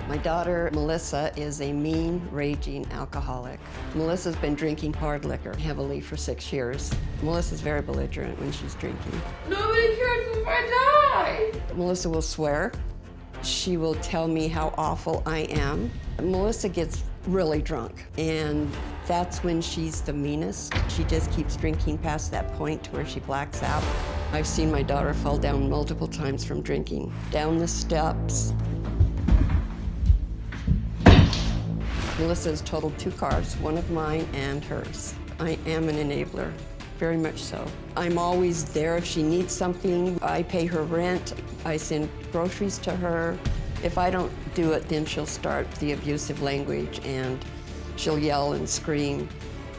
My daughter, Melissa, is a mean, raging alcoholic. Melissa's been drinking hard liquor heavily for 6 years. Melissa's very belligerent when she's drinking. Nobody cares if I die! Melissa will swear. She will tell me how awful I am. Melissa gets really drunk, and that's when she's the meanest. She just keeps drinking past that point to where she blacks out. I've seen my daughter fall down multiple times from drinking, down the steps. Melissa has totaled 2 cars, one of mine and hers. I am an enabler, very much so. I'm always there if she needs something. I pay her rent. I send groceries to her. If I don't do it, then she'll start the abusive language and she'll yell and scream.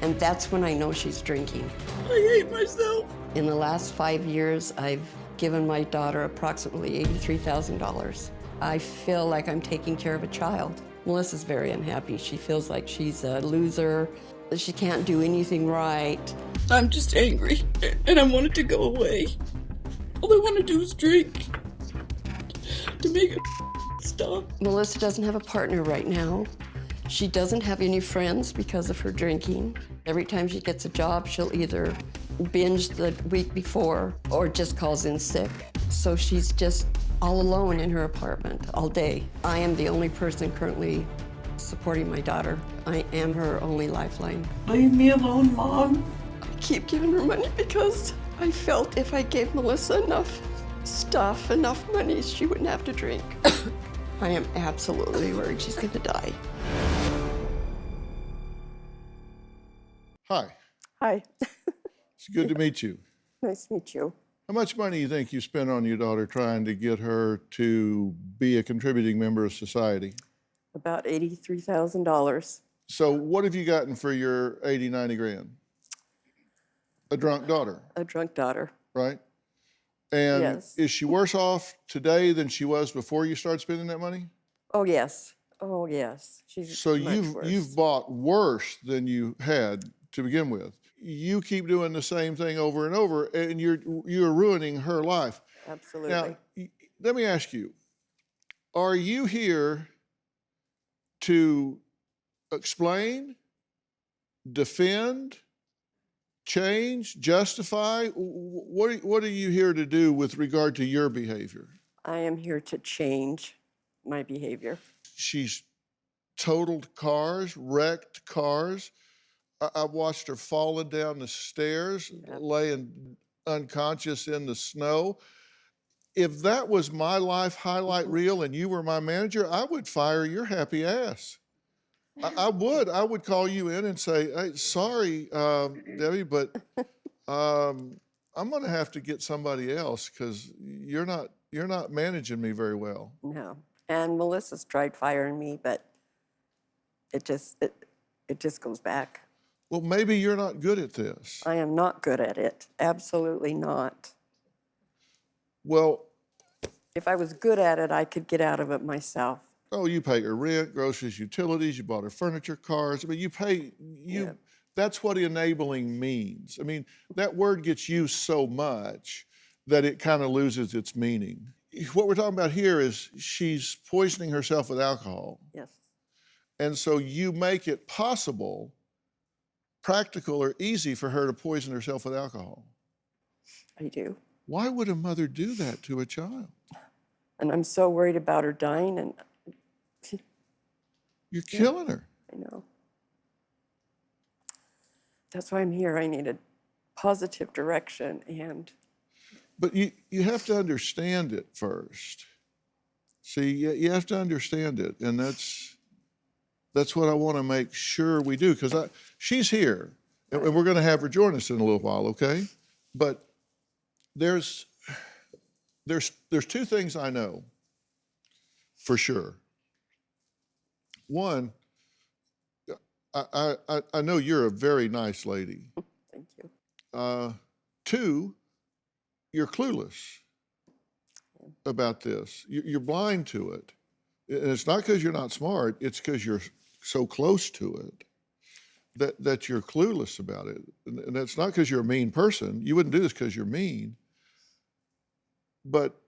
And that's when I know she's drinking. I hate myself. In the last 5 years, I've given my daughter approximately $83,000. I feel like I'm taking care of a child. Melissa's very unhappy. She feels like she's a loser, that she can't do anything right. I'm just angry, and I want it to go away. All I want to do is drink to make it stop. Melissa doesn't have a partner right now. She doesn't have any friends because of her drinking. Every time she gets a job, she'll either binge the week before or just calls in sick. So she's just all alone in her apartment all day. I am the only person currently supporting my daughter. I am her only lifeline. Leave me alone, Mom. I keep giving her money because I felt if I gave Melissa enough stuff, enough money, she wouldn't have to drink. I am absolutely worried she's gonna die. Hi, Hi. it's good to meet you. Nice to meet you. How much money do you think you spent on your daughter trying to get her to be a contributing member of society? About $83,000. So what have you gotten for your 80, 90 grand? A drunk daughter, A drunk daughter. right? And Yes. is she worse off today than she was before you started spending that money? Oh, yes. Oh, yes. She's So much worse. you've bought worse than you had to begin with. You keep doing the same thing over and over, and you're ruining her life. Absolutely. Now, let me ask you, are you here to explain, defend, change, justify? What are you here to do with regard to your behavior? I am here to change my behavior. She's totaled cars, wrecked cars. I watched her falling down the stairs, Yep. laying unconscious in the snow. If that was my life highlight reel and you were my manager, I would fire your happy ass. I would. I would call you in and say, "Hey, sorry, Debbie, but I'm going to have to get somebody else because you're not managing me very well." No. And Melissa's tried firing me, but it just goes back. Well, maybe you're not good at this. I am not good at it. Absolutely not. Well, If I was good at it, I could get out of it myself. oh, you pay her rent, groceries, utilities, you bought her furniture, cars. I mean, Yeah. that's what enabling means. I mean, that word gets used so much that it kind of loses its meaning. What we're talking about here is she's poisoning herself with alcohol. Yes. And so you make it possible, practical or easy for her to poison herself with alcohol. I do. Why would a mother do that to a child? And I'm so worried about her dying, and You're killing her. I know. That's why I'm here. I need a positive direction, and But you have to understand it first. See, you have to understand it, and that's what I want to make sure we do, because she's here, and we're going to have her join us in a little while, okay? But there's 2 things I know for sure. One, I know you're a very nice lady. thank you. 2, you're clueless about this. You're blind to it. And it's not because you're not smart, it's because you're so close to it that you're clueless about it. And that's not because you're a mean person. You wouldn't do this because you're mean. But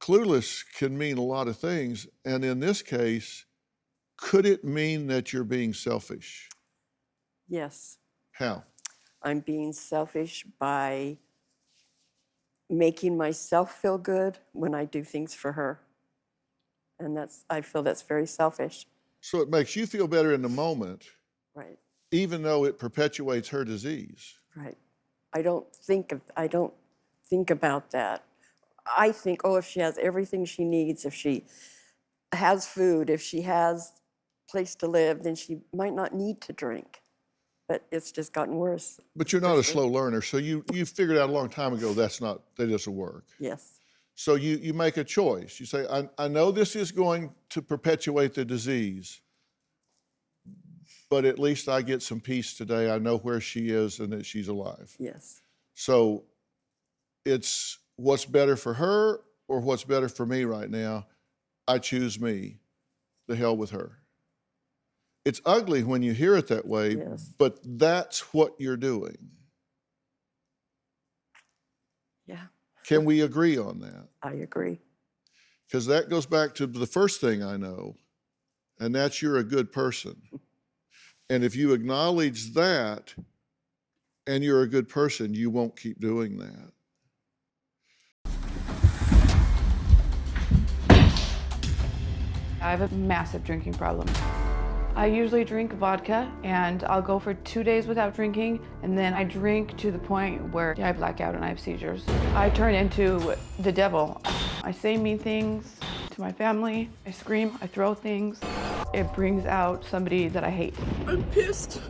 clueless can mean a lot of things. And in this case, could it mean that you're being selfish? Yes. How? I'm being selfish by making myself feel good when I do things for her. And I feel that's very selfish. So it makes you feel better in the moment, Right, even though it perpetuates her disease. right. I don't think about that. I think, oh, if she has everything she needs, if she has food, if she has a place to live, then she might not need to drink. But it's just gotten worse. But you're not a slow learner, so you figured out a long time ago that doesn't work. Yes, So you make a choice. You say, I know this is going to perpetuate the disease, but at least I get some peace today. I know where she is and that she's alive. yes, So it's what's better for her or what's better for me right now. I choose me. The hell with her. It's ugly when you hear it that way, yes. but that's what you're doing. Yeah, Can we agree on that? I agree. Because that goes back to the first thing I know, and that's you're a good person. And if you acknowledge that and you're a good person, you won't keep doing that. I have a massive drinking problem. I usually drink vodka and I'll go for 2 days without drinking, and then I drink to the point where I black out and I have seizures. I turn into the devil. I say mean things to my family. I scream, I throw things. It brings out somebody that I hate. I'm pissed.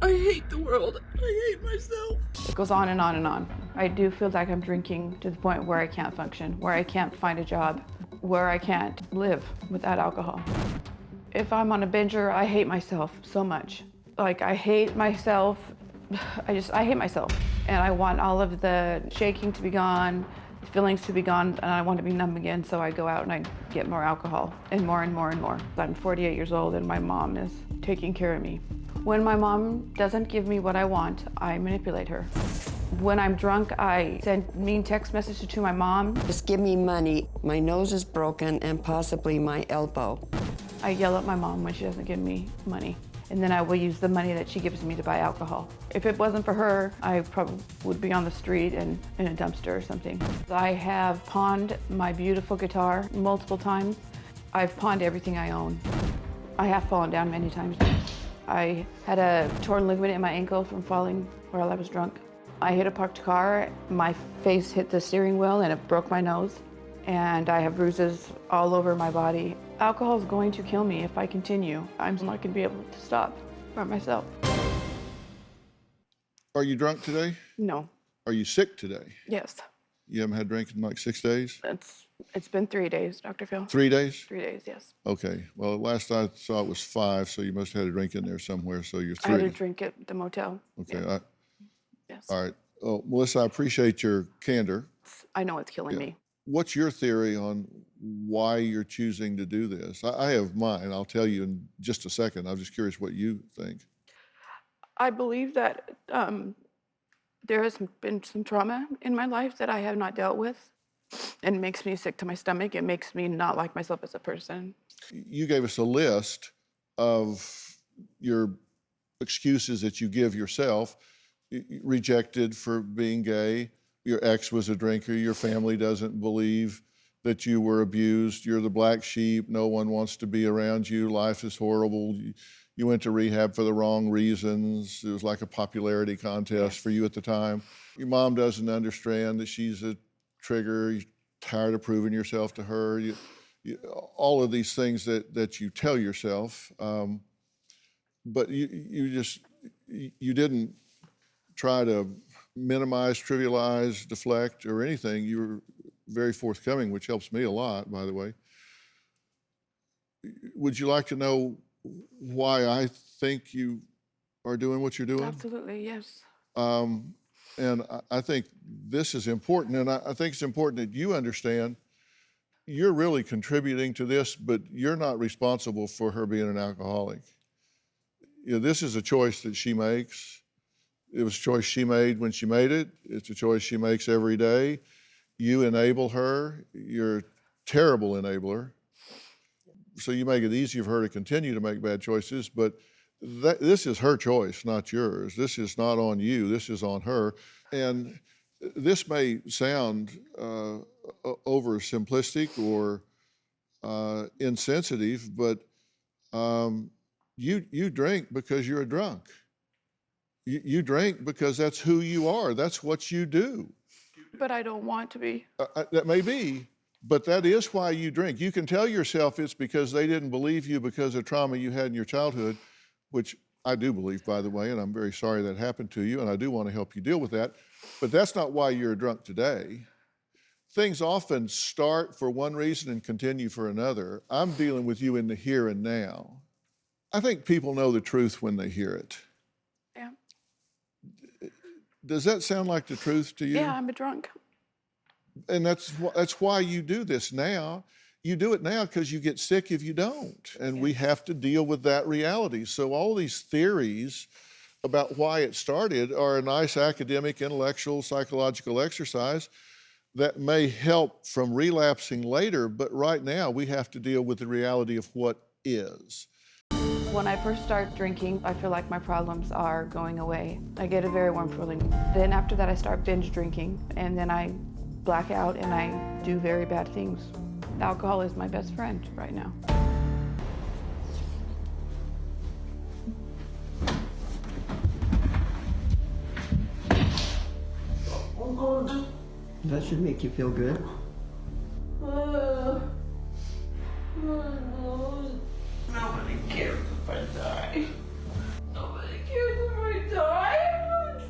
I hate the world. I hate myself. It goes on and on and on. I do feel like I'm drinking to the point where I can't function, where I can't find a job, where I can't live without alcohol. If I'm on a binger, I hate myself so much. Like, I hate myself. I hate myself. And I want all of the shaking to be gone, feelings to be gone, and I want to be numb again, so I go out and I get more alcohol, and more and more and more. I'm 48 years old and my mom is taking care of me. When my mom doesn't give me what I want, I manipulate her. When I'm drunk, I send mean text messages to my mom. Just give me money. My nose is broken and possibly my elbow. I yell at my mom when she doesn't give me money. And then I will use the money that she gives me to buy alcohol. If it wasn't for her, I probably would be on the street and in a dumpster or something. I have pawned my beautiful guitar multiple times. I've pawned everything I own. I have fallen down many times. I had a torn ligament in my ankle from falling while I was drunk. I hit a parked car, my face hit the steering wheel and it broke my nose. And I have bruises all over my body. Alcohol is going to kill me if I continue. I'm not going to be able to stop by myself. Are you drunk today? No. Are you sick today? Yes. You haven't had drink in like 6 days? It's been 3 days, Dr. Phil. 3 days? 3 days, yes. Okay. Well, last I saw it was 5, so you must have had a drink in there somewhere. So you're I had 3. a drink at the motel. Okay. Yeah. Yes. All right. Oh, Melissa, I appreciate your candor. I know it's killing me. What's your theory on why you're choosing to do this? I have mine. I'll tell you in just a second. I'm just curious what you think. I believe that there has been some trauma in my life that I have not dealt with, and it makes me sick to my stomach. It makes me not like myself as a person. You gave us a list of your excuses that you give yourself. Rejected for being gay. Your ex was a drinker. Your family doesn't believe that you were abused. You're the black sheep. No one wants to be around you. Life is horrible. You went to rehab for the wrong reasons. It was like a popularity contest for you at the time. Your mom doesn't understand that she's a trigger. You're tired of proving yourself to her. All of these things that you tell yourself, but you didn't try to minimize, trivialize, deflect, or anything. You were very forthcoming, which helps me a lot, by the way. Would you like to know why I think you are doing what you're doing? Absolutely, yes. And I think this is important, and I think it's important that you understand you're really contributing to this, but you're not responsible for her being an alcoholic. This is a choice that she makes. It was a choice she made when she made it. It's a choice she makes every day. You enable her. You're a terrible enabler. So you make it easy for her to continue to make bad choices, but this is her choice, not yours. This is not on you. This is on her. And this may sound oversimplistic or insensitive, but you drink because you're a drunk. You drink because that's who you are. That's what you do. But I don't want to be. That may be, but that is why you drink. You can tell yourself it's because they didn't believe you because of trauma you had in your childhood, which I do believe, by the way, and I'm very sorry that happened to you, and I do want to help you deal with that. But that's not why you're a drunk today. Things often start for one reason and continue for another. I'm dealing with you in the here and now. I think people know the truth when they hear it. Yeah. Does that sound like the truth to you? Yeah, I'm a drunk. And that's why you do this now. You do it now because you get sick if you don't. And we have to deal with that reality. So all these theories about why it started are a nice academic, intellectual, psychological exercise that may help from relapsing later, but right now we have to deal with the reality of what is. When I first start drinking, I feel like my problems are going away. I get a very warm feeling. Then after that, I start binge drinking, and then I black out and I do very bad things. Alcohol is my best friend right now. That should make you feel good. Nobody cares if I die. Nobody cares if I die.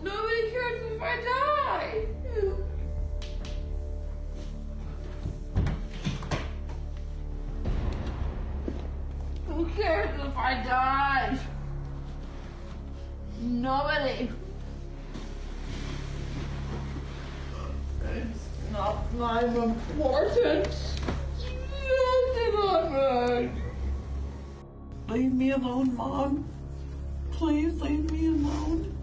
Nobody cares if I die. Who cares if I die? Nobody. It's not I'm important. Nothing on earth. Leave me alone, Mom. Please leave me alone.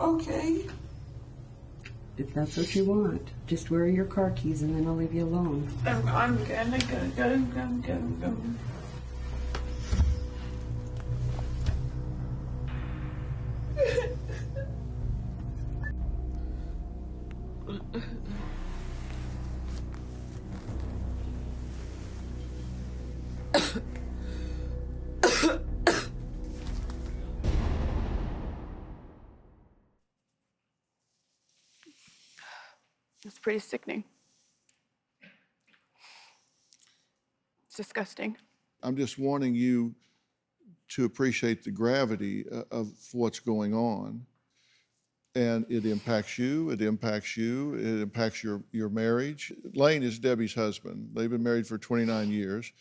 Okay. If that's what you want, just wear your car keys and then I'll leave you alone. I'm gonna go. It's pretty sickening. It's disgusting. I'm just wanting you to appreciate the gravity of what's going on. And it impacts you, it impacts you, it impacts your marriage. Layne is Debbie's husband. They've been married for 29 years.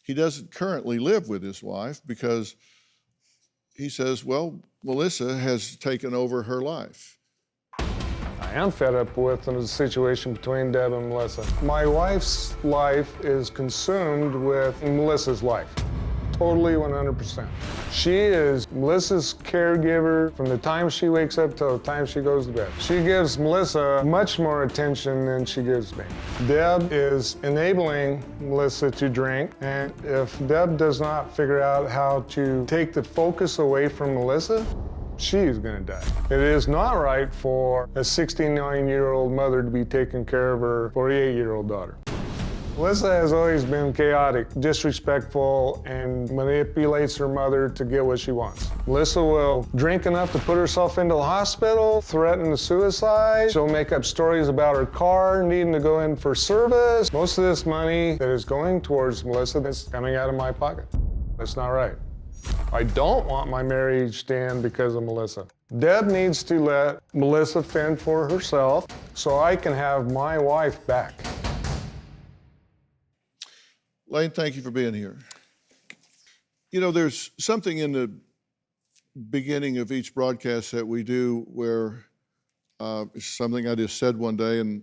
He doesn't currently live with his wife because he says, well, Malissa has taken over her life. I am fed up with the situation between Deb and Melissa. My wife's life is consumed with Melissa's life. Totally 100%. She is Melissa's caregiver from the time she wakes up till the time she goes to bed. She gives Melissa much more attention than she gives me. Deb is enabling Melissa to drink, and if Deb does not figure out how to take the focus away from Melissa, she's gonna die. It is not right for a 69-year-old mother to be taking care of her 48-year-old daughter. Melissa has always been chaotic, disrespectful, and manipulates her mother to get what she wants. Melissa will drink enough to put herself into the hospital, threaten suicide. She'll make up stories about her car needing to go in for service. Most of this money that is going towards Melissa is coming out of my pocket. That's not right. I don't want my marriage to end because of Melissa. Deb needs to let Melissa fend for herself so I can have my wife back. Layne, thank you for being here. You know, there's something in the beginning of each broadcast that we do where it's something I just said one day and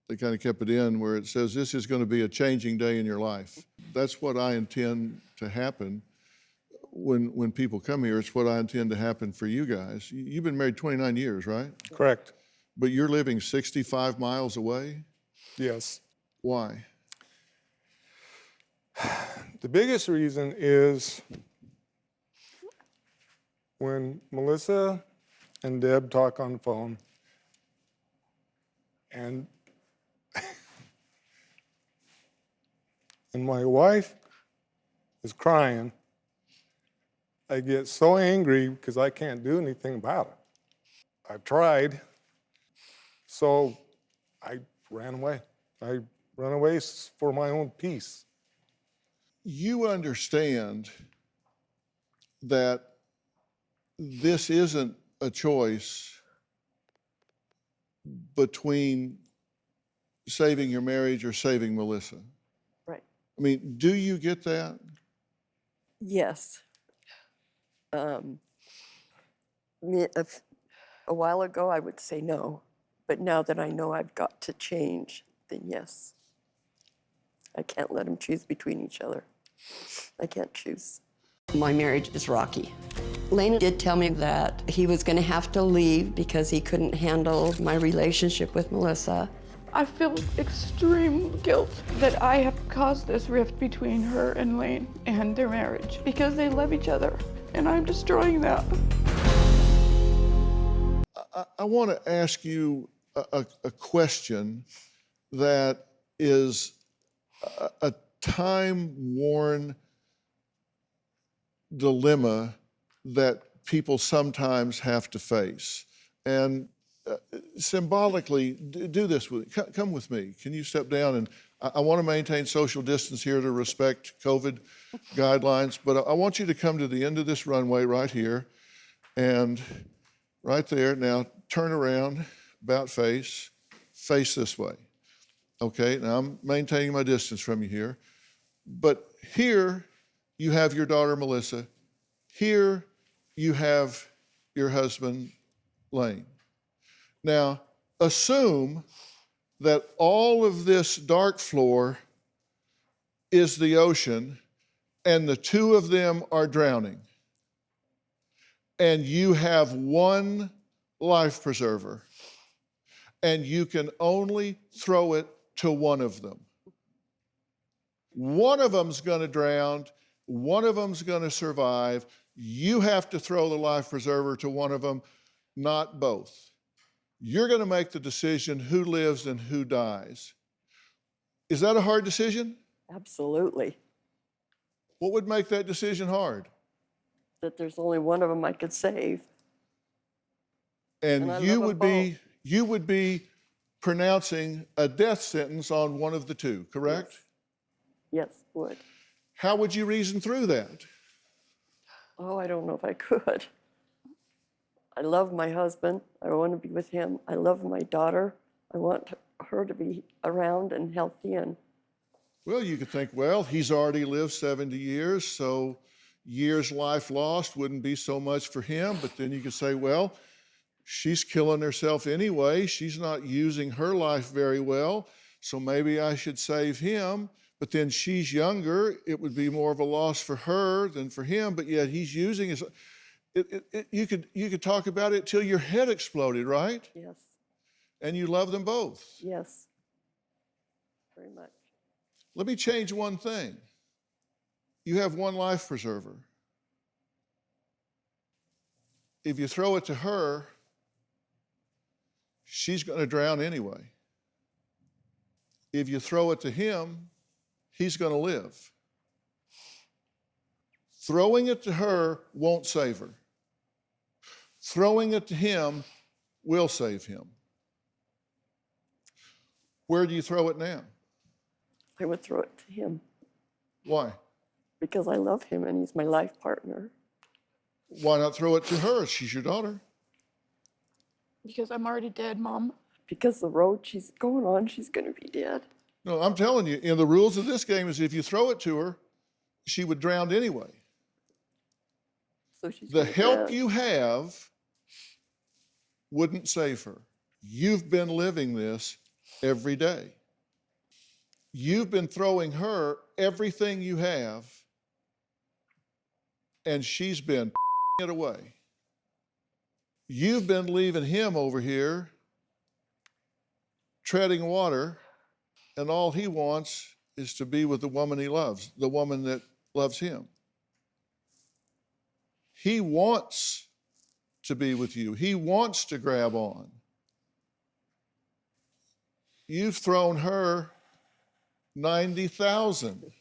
they kind of kept it in, where it says, this is going to be a changing day in your life. That's what I intend to happen when people come here. It's what I intend to happen for you guys. You've been married 29 years, right? Correct. But you're living 65 miles away? Yes. Why? The biggest reason is when Melissa and Deb talk on the phone, and and my wife is crying, I get so angry because I can't do anything about it. I've tried, so I ran away. I ran away for my own peace. You understand that this isn't a choice between saving your marriage or saving Melissa. Right. I mean, do you get that? Yes. A while ago, I would say no. But now that I know I've got to change, then yes. I can't let them choose between each other. I can't choose. My marriage is rocky. Layne did tell me that he was going to have to leave because he couldn't handle my relationship with Melissa. I feel extreme guilt that I have caused this rift between her and Layne and their marriage because they love each other, and I'm destroying that. I want to ask you a question that is a time-worn dilemma that people sometimes have to face. And symbolically, do this with me. Come with me. Can you step down? And I want to maintain social distance here to respect COVID guidelines, but I want you to come to the end of this runway right here and right there. Now turn around, about face this way. Okay, now I'm maintaining my distance from you here. But here you have your daughter, Melissa. Here you have your husband, Layne. Now, assume that all of this dark floor is the ocean and the two of them are drowning. And you have one life preserver and you can only throw it to one of them. One of them's gonna drown, one of them's gonna survive. You have to throw the life preserver to one of them, not both. You're gonna make the decision who lives and who dies. Is that a hard decision? Absolutely. What would make that decision hard? That there's only one of them I could save. And I And you love them would be pronouncing a death sentence on one of the two, correct? Yes, would. How would you reason through that? Oh, I don't know if I could. I love my husband. I want to be with him. I love my daughter. I want her to be around and healthy. And Well, you could think, well, he's already lived 70 years, so years life lost wouldn't be so much for him. But then you could say, well, she's killing herself anyway. She's not using her life very well, so maybe I should save him. But then she's younger. It would be more of a loss for her than for him, but yet he's using his... You could talk about it till your head exploded, right? yes, And you love them both. yes, very much. Let me change one thing. You have one life preserver. If you throw it to her, she's going to drown anyway. If you throw it to him, he's going to live. Throwing it to her won't save her. Throwing it to him will save him. Where do you throw it now? I would throw it to him Why? because I love him and he's my life partner. Why not throw it to her? She's your daughter. Because I'm already dead, Mom. Because the road she's going on, she's going to be dead. No, I'm telling you, the rules of this game is if you throw it to her, she would drown anyway. So she's The gonna help drown. you have wouldn't save her. You've been living this every day. You've been throwing her everything you have, and she's been it away. You've been leaving him over here treading water, and all he wants is to be with the woman he loves, the woman that loves him. He wants to be with you. He wants to grab on. You've thrown her 90,000.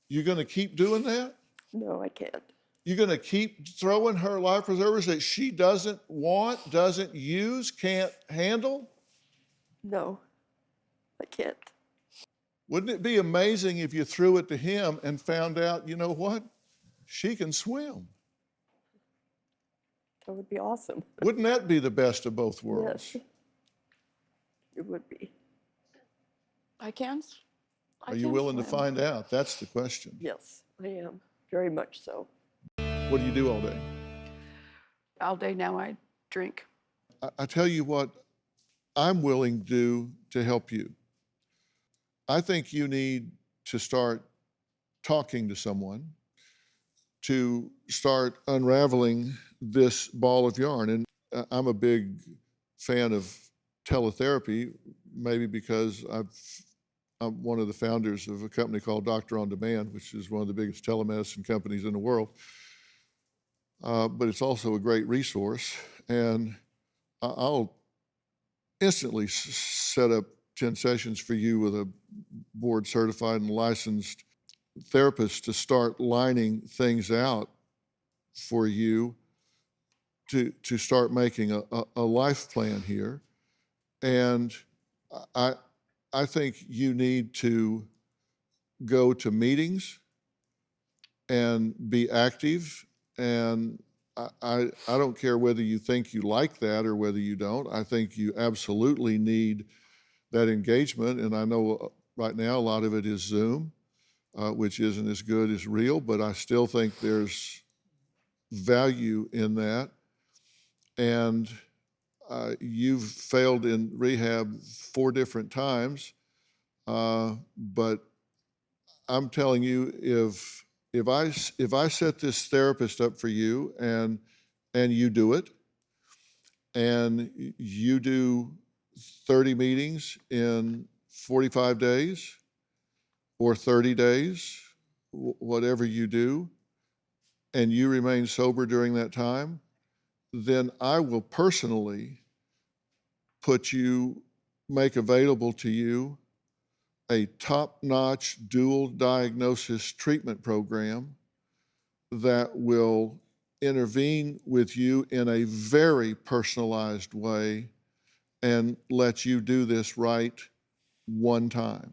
You're going to keep doing that? No, I can't. You're going to keep throwing her life preservers that she doesn't want, doesn't use, can't handle? No, I can't. Wouldn't it be amazing if you threw it to him and found out, you know what? She can swim. That would be awesome. Wouldn't that be the best of both worlds? Yes, it would be. I can. Are you willing to find out? That's the question. Yes, I am. Very much so. What do you do all day? All day now I drink. I tell you what I'm willing to do to help you. I think you need to start talking to someone to start unraveling this ball of yarn. And I'm a big fan of teletherapy, maybe because I'm one of the founders of a company called Doctor on Demand, which is one of the biggest telemedicine companies in the world. But it's also a great resource. And I'll instantly set up 10 sessions for you with a board certified and licensed therapist to start lining things out for you to start making a life plan here. And I think you need to go to meetings and be active. And I don't care whether you think you like that or whether you don't. I think you absolutely need that engagement. And I know right now a lot of it is Zoom, which isn't as good as real, but I still think there's value in that. And you've failed in rehab 4 different times, but I'm telling you, if I set this therapist up for you and you do it, and you do 30 meetings in 45 days or 30 days, whatever you do, and you remain sober during that time, then I will personally make available to you a top-notch dual diagnosis treatment program that will intervene with you in a very personalized way and let you do this right one time.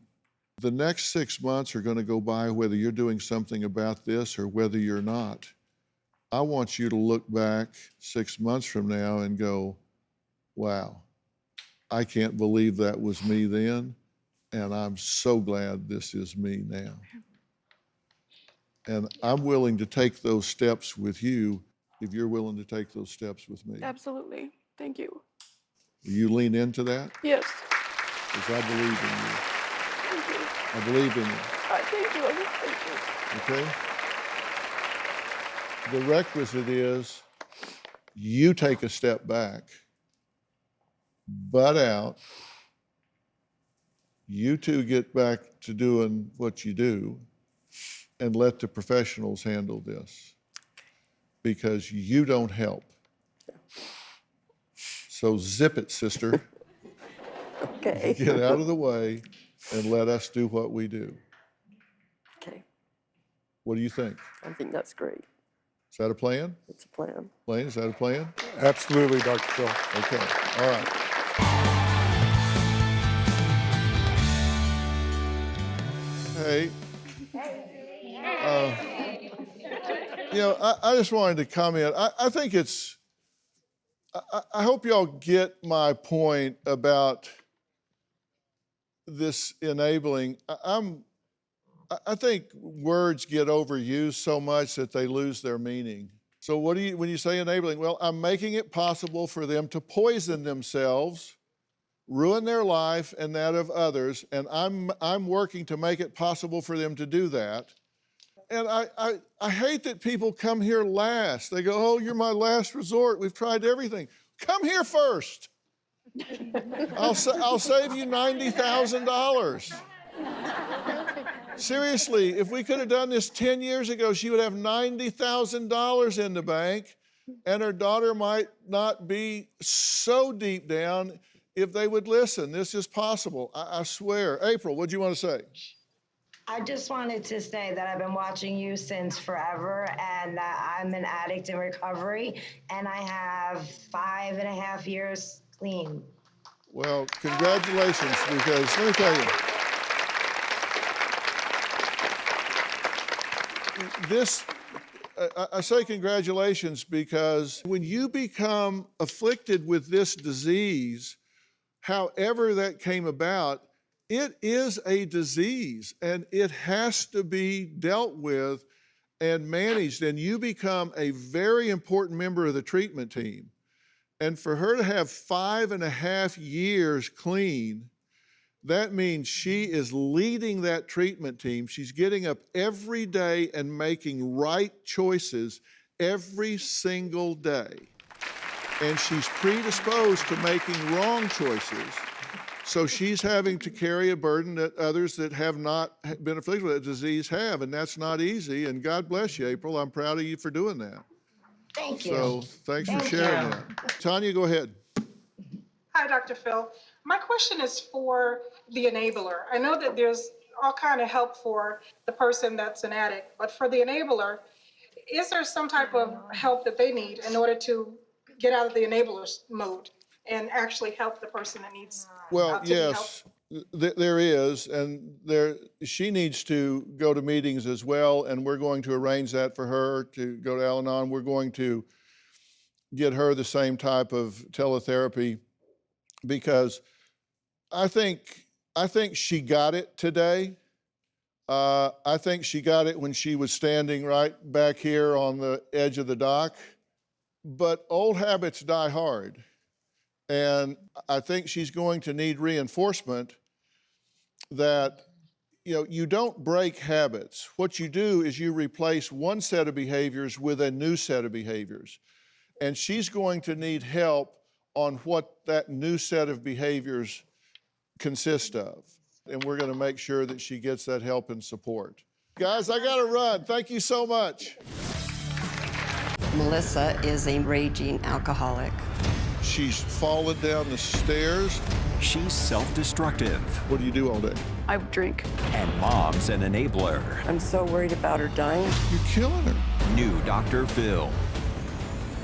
The next 6 months are going to go by whether you're doing something about this or whether you're not. I want you to look back 6 months from now and go, wow, I can't believe that was me then, and I'm so glad this is me now. And I'm willing to take those steps with you if you're willing to take those steps with me. Absolutely. Thank you. Will you lean into that? Yes. Because I believe in you. Thank you. I believe in you. Thank you. Thank you. Okay? The requisite is you take a step back, butt out, you two get back to doing what you do, and let the professionals handle this, because you don't help. So zip it, sister. Okay. Get out of the way and let us do what we do. Okay. What do you think? I think that's great. Is that a plan? It's a plan. Layne, is that a plan? Absolutely, Dr. Phil. Okay, all right. Hey. I just wanted to comment. I think I hope y'all get my point about this enabling. I think words get overused so much that they lose their meaning. So when you say enabling? Well, I'm making it possible for them to poison themselves, ruin their life and that of others, and I'm working to make it possible for them to do that. And I hate that people come here last. They go, oh, you're my last resort. We've tried everything. Come here first. I'll save you $90,000. Seriously, if we could have done this 10 years ago, she would have $90,000 in the bank, and her daughter might not be so deep down if they would listen. This is possible, I swear. April, what do you want to say? I just wanted to say that I've been watching you since forever, and that I'm an addict in recovery, and I have 5.5 years clean. Well, congratulations, because let me tell you, I say congratulations because when you become afflicted with this disease, however that came about, it is a disease and it has to be dealt with and managed, and you become a very important member of the treatment team. And for her to have 5.5 years clean, that means she is leading that treatment team. She's getting up every day and making right choices every single day. And she's predisposed to making wrong choices. So she's having to carry a burden that others that have not been afflicted with that disease have, and that's not easy. And God bless you, April. I'm proud of you for doing that. Thank you. So thanks for sharing that. Tanya, go ahead. Hi, Dr. Phil. My question is for the enabler. I know that there's all kind of help for the person that's an addict, but for the enabler, is there some type of help that they need in order to get out of the enabler's mode and actually help the person that needs Well, to be yes, there is, and she needs to go to meetings as well, and we're going to arrange that for her to go to Al-Anon. We're going to get her the same type of teletherapy because I think she got it today. I think she got it when she was standing right back here on the edge of the dock, but old habits die hard. And I think she's going to need reinforcement that, you don't break habits. What you do is you replace one set of behaviors with a new set of behaviors. And she's going to need help on what that new set of behaviors consist of. And we're going to make sure that she gets that help and support. Guys, I got to run. Thank you so much. Melissa is a raging alcoholic. She's fallen down the stairs. She's self-destructive. What do you do all day? I drink. And mom's an enabler. I'm so worried about her dying. You're killing her. New Dr. Phil.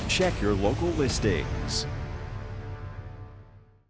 Check your local listings.